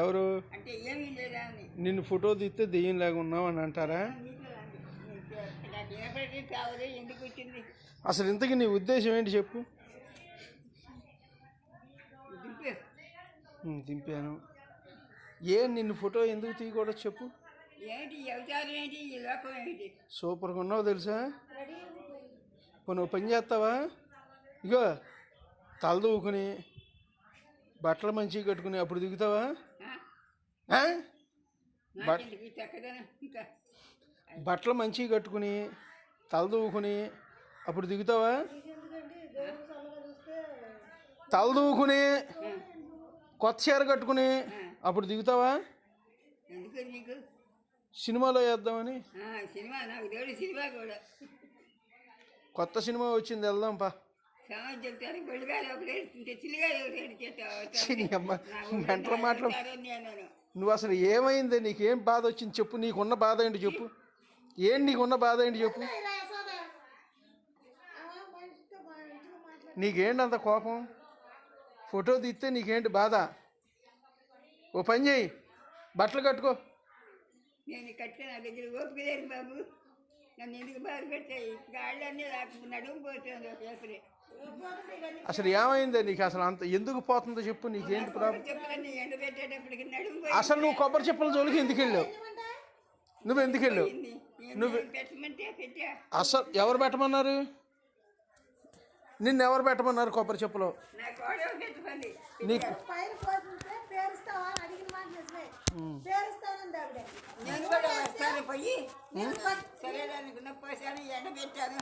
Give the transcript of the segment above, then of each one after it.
ఎవరు నిన్ను ఫోటో తీస్తే దెయ్యం లాగా ఉన్నావు అని అంటారా? అసలు ఇంతకీ నీ ఉద్దేశం ఏంటి చెప్పు. దింపాను. నిన్ను ఫోటో ఎందుకు తీయకూడదు చెప్పు. సూపర్గా ఉన్నావు తెలుసా. నువ్వు పని చేస్తావా? ఇగో తలదూకుని బట్టలు మంచిగా కట్టుకుని అప్పుడు దిగుతావా? బట్టలు మంచిగా కట్టుకుని తలదూకుని అప్పుడు దిగుతావా? తలదూకుని కొత్త చీర కట్టుకుని అప్పుడు దిగుతావా? సినిమాలో వేద్దామని. కొత్త సినిమా వచ్చింది, వెళ్దాం పా. మెంటల మాటలు. నువ్వు అసలు ఏమైంది? నీకేం బాధ వచ్చింది చెప్పు. నీకున్న బాధ ఏంటి చెప్పు. నీకున్న బాధ ఏంటి చెప్పు. నీకేంటి అంత కోపం? ఫోటో తీస్తే నీకేంటి బాధ? ఓ పని చేయి, బట్టలు కట్టుకో. నేను కట్టే నా దగ్గర ఓపిక లేదు బాబు. నన్ను ఎందుకు బాధ పెట్టాయి? గాళ్ళన్నీ నడుము పోతుంది ఒకసారి. అసలు ఏమైందే నీకు? అసలు అంత ఎందుకు పోతుందో చెప్పు. నీకేంటి ప్రాబ్లం? ఎండబెట్టేటప్పటికి నడుము. అసలు నువ్వు కొబ్బరి చెప్పుల జోలికి ఎందుకు వెళ్ళావు? నువ్వు ఎందుకు వెళ్ళావు? నువ్వు పెట్టమంటే పెట్టా. అసలు ఎవరు పెట్టమన్నారు? నిన్ను ఎవరు పెట్టమన్నారు కొబ్బరి చెప్పులు? నీకు నేను కూడా వస్తాను పోయి సరేదానికి పోసాను, ఎండ పెట్టాను.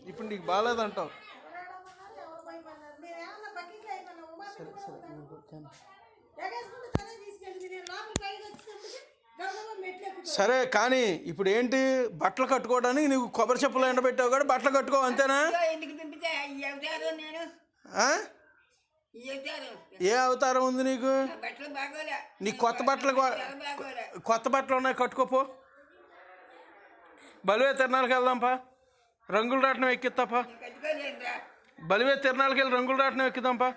ఇప్పుడు నీకు బాగాలేదంటావు. సరే కానీ ఇప్పుడు ఏంటి? బట్టలు కట్టుకోవడానికి నీకు కొబ్బరి చెప్పులు ఎండబెట్టావు కూడా బట్టలు కట్టుకో, అంతేనా? ఏ అవతారం ఉంది నీకు? నీకు కొత్త బట్టలు ఉన్నాయి, కట్టుకోపో. బలివే తిరణాలకి వెళ్దాంపా, రంగుల రాట్నం ఎక్కిస్తాపా. బలివే తిరణాలకి వెళ్ళి రంగుల రాట్నం ఎక్కుదాంపా.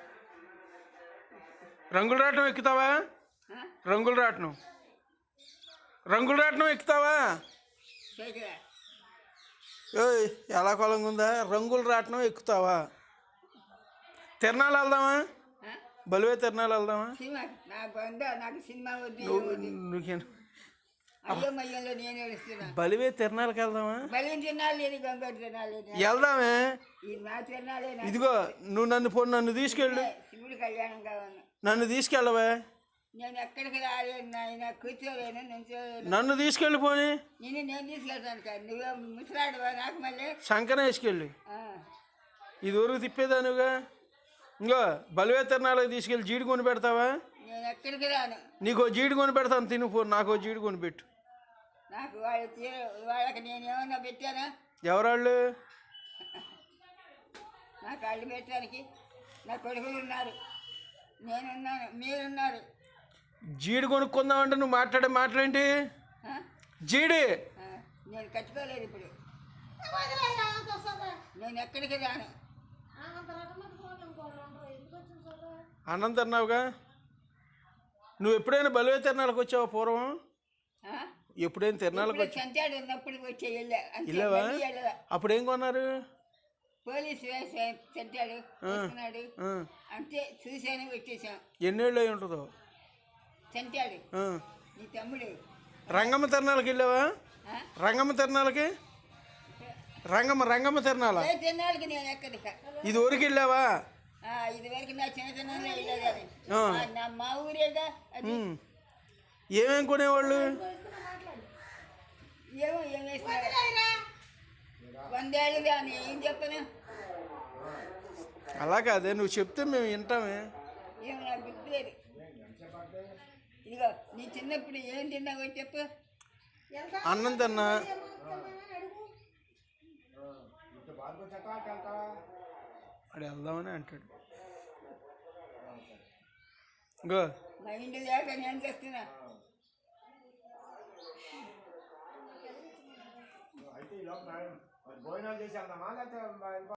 రంగుల రాట్నం ఎక్కుతావా? రంగుల రాట్నం ఎక్కుతావా? ఎలా కొలంగా ఉందా? రంగుల రాట్నం ఎక్కుతావా? తిరణాలు వెళ్దామా? బలివే తిరణాలు వెళ్దామా? బలివే తిరణాలకి వెళ్దామా? వెళ్దామే. ఇదిగో నువ్వు నన్ను తీసుకెళ్ళు. నన్ను తీసుకెళ్ళవే. నేను ఎక్కడికి రాలేను నాయన, కూర్చోలేను, నుంచోలేను. నన్ను తీసుకెళ్ళిపోని. నేను తీసుకెళ్తాను కదా, నువ్వే ముసలాడువా నాకు మళ్ళీ. శంకర వేసుకెళ్ళి ఇది ఊరికి తిప్పేదానుగా. ఇంకో బలివే తిరణాలకు తీసుకెళ్ళి జీడి కొని పెడతావా? నేను ఎక్కడికి రాను. నీకో జీడి కొని పెడతాను, తినిపో. నాకో జీడి కొని పెట్టు. నాకు వాళ్ళకి నేను ఏమన్నా పెట్టానా? ఎవరాళ్ళు? నాకు అల్లు పెట్టడానికి నా కొడుకులు ఉన్నారు, నేనున్నాను, మీరున్నారు. జీడి కొనుక్కుందామంటే నువ్వు మాట్లాడేంటి? జీడి నేను కట్టుకోలేదు ఇప్పుడు. నేను ఎక్కడికి రాను. అన్నం తిన్నావుగా. నువ్వు ఎప్పుడైనా బలివే తిరణాలకు వచ్చావా పూర్వం? ఎప్పుడైనా తిరణాలకు వచ్చాడు ఉన్నప్పుడు వెళ్ళావా? అప్పుడు ఏం కొన్నారు? పోలీసు చెంటాడు అంతే, చూశాను, వచ్చేసాం. ఎన్నేళ్ళు అయి ఉంటుందో? చెంటాడు నీ తమ్ముడు. రంగమ్మ తిరణాలకి వెళ్ళావా? రంగమ్మ తిరణాలకి? రంగమ్మ తిరణాల తిరణాలకి నేను ఎక్కడిక. ఇది ఊరికి వెళ్ళావా? ఇది వరకు నా చిన్న వెళ్ళేదాన్ని. నా మా ఊరేగా. ఏమేం కొనేవాళ్ళు? ఏమో ఏమేసినారు. 100 ఏళ్ళు కానీ ఏం చెప్పను. అలా కాదే, నువ్వు చెప్తే మేము వింటామే. ఏమో నాకు గుర్తులేదు. ఇదిగో నీ చిన్నప్పుడు ఏం తిన్నావో చెప్పు. అన్నం తిన్నా. అడు వెళ్దామని అంటాడు. మైండ్ లేక నేను చేస్తున్నా. అయితే ఈ లోపు భోజనాలు చేసి వెళ్దామా లేకపోతే